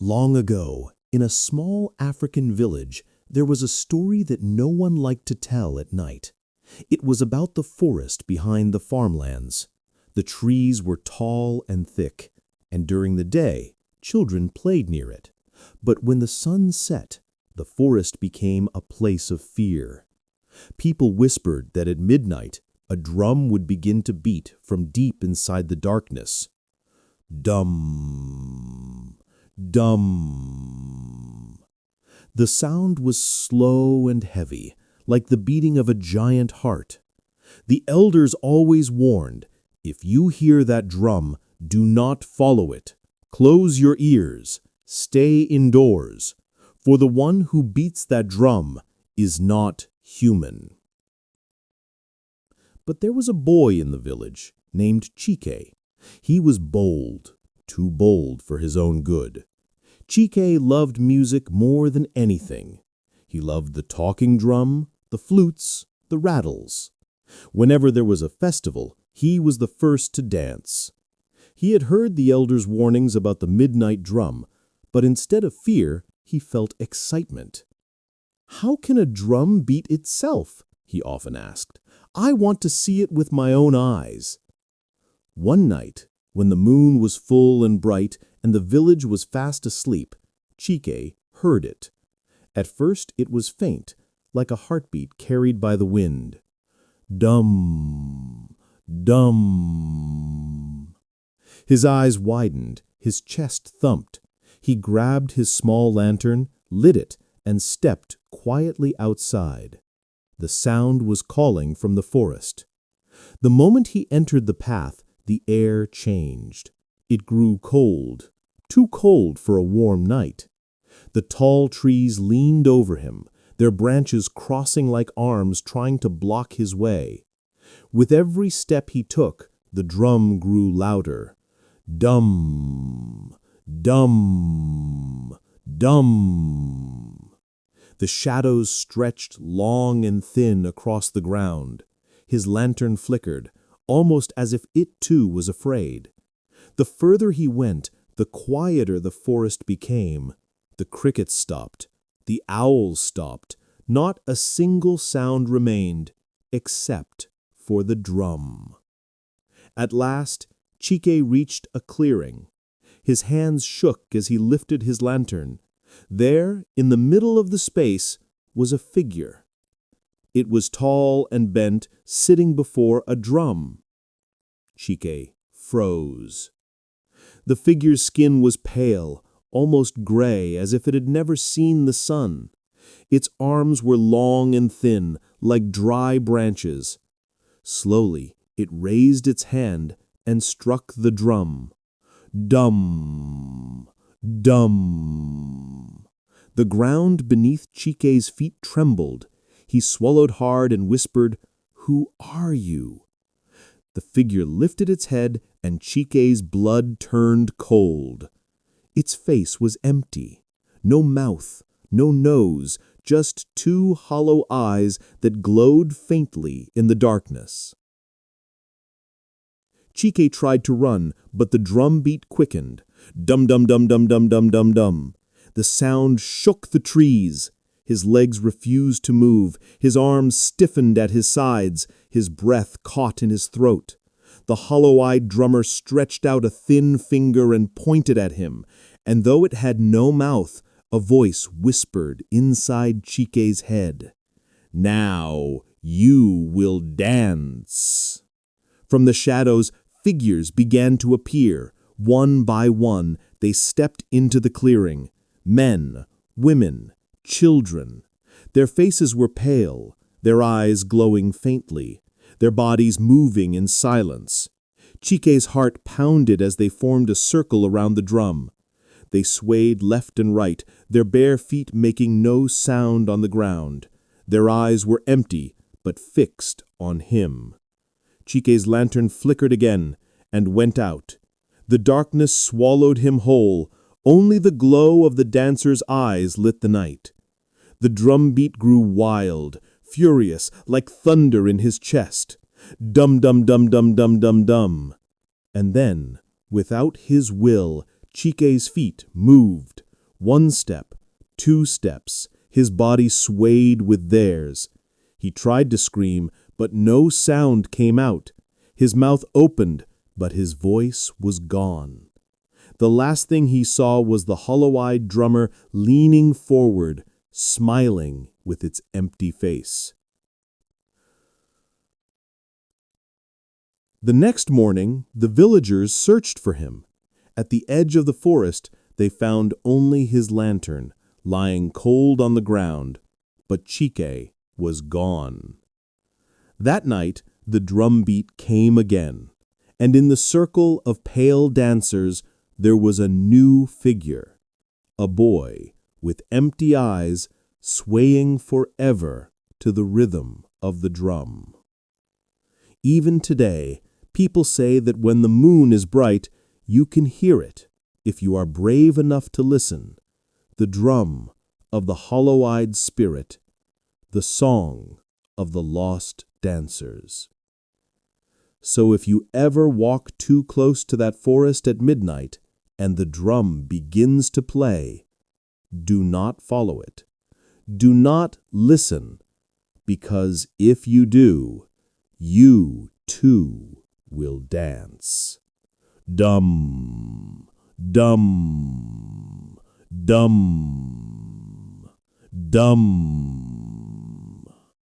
Long ago, in a small African village, there was a story that no one liked to tell at night. It was about the forest behind the farmlands. The trees were tall and thick, and during the day, children played near it. But when the sun set, the forest became a place of fear. People whispered that at midnight, a drum would begin to beat from deep inside the darkness. Dum, dum. The sound was slow and heavy, like the beating of a giant heart. The elders always warned, if you hear that drum, do not follow it. Close your ears, stay indoors, for the one who beats that drum is not human. But there was a boy in the village named Chike. He was bold, too bold for his own good. Chike loved music more than anything. He loved the talking drum, the flutes, the rattles. Whenever there was a festival, he was the first to dance. He had heard the elders' warnings about the midnight drum, but instead of fear, he felt excitement. "How can a drum beat itself?" he often asked. "I want to see it with my own eyes." One night, when the moon was full and bright and the village was fast asleep, Chike heard it. At first it was faint, like a heartbeat carried by the wind. Dum, dum. His eyes widened, his chest thumped. He grabbed his small lantern, lit it, and stepped quietly outside. The sound was calling from the forest. The moment he entered the path, the air changed. It grew cold, too cold for a warm night. The tall trees leaned over him, their branches crossing like arms trying to block his way. With every step he took, the drum grew louder. Dum, dum, dum. The shadows stretched long and thin across the ground. His lantern flickered, almost as if it too was afraid. The further he went, the quieter the forest became. The crickets stopped. The owls stopped. Not a single sound remained, except for the drum. At last, Chike reached a clearing. His hands shook as he lifted his lantern. There, in the middle of the space, was a figure. It was tall and bent, sitting before a drum. Chike froze. The figure's skin was pale, almost gray, as if it had never seen the sun. Its arms were long and thin, like dry branches. Slowly, it raised its hand and struck the drum. Dum, dum. The ground beneath Chike's feet trembled. He swallowed hard and whispered, "Who are you?" The figure lifted its head, and Chike's blood turned cold. Its face was empty. No mouth, no nose, just two hollow eyes that glowed faintly in the darkness. Chike tried to run, but the drum beat quickened. Dum-dum-dum-dum-dum-dum-dum-dum. The sound shook the trees. His legs refused to move. His arms stiffened at his sides. His breath caught in his throat. The hollow-eyed drummer stretched out a thin finger and pointed at him, and though it had no mouth, a voice whispered inside Chike's head. "Now you will dance." From the shadows, figures began to appear. One by one, they stepped into the clearing. Men, women, children. Their faces were pale, their eyes glowing faintly, their bodies moving in silence. Chike's heart pounded as they formed a circle around the drum. They swayed left and right, their bare feet making no sound on the ground. Their eyes were empty, but fixed on him. Chike's lantern flickered again and went out. The darkness swallowed him whole. Only the glow of the dancer's eyes lit the night. The drumbeat grew wild, furious, like thunder in his chest. Dum-dum-dum-dum-dum-dum-dum. And then, without his will, Chike's feet moved. 1 step, 2 steps, his body swayed with theirs. He tried to scream, but no sound came out. His mouth opened, but his voice was gone. The last thing he saw was the hollow-eyed drummer leaning forward, smiling with its empty face. The next morning, the villagers searched for him. At the edge of the forest, they found only his lantern, lying cold on the ground, but Chike was gone. That night, the drumbeat came again, and in the circle of pale dancers, there was a new figure, a boy with empty eyes swaying forever to the rhythm of the drum. Even today, people say that when the moon is bright, you can hear it, if you are brave enough to listen, the drum of the hollow-eyed spirit, the song of the lost dancers. So if you ever walk too close to that forest at midnight and the drum begins to play, do not follow it. Do not listen, because if you do, you too will dance. Dum, dum, dum, dum.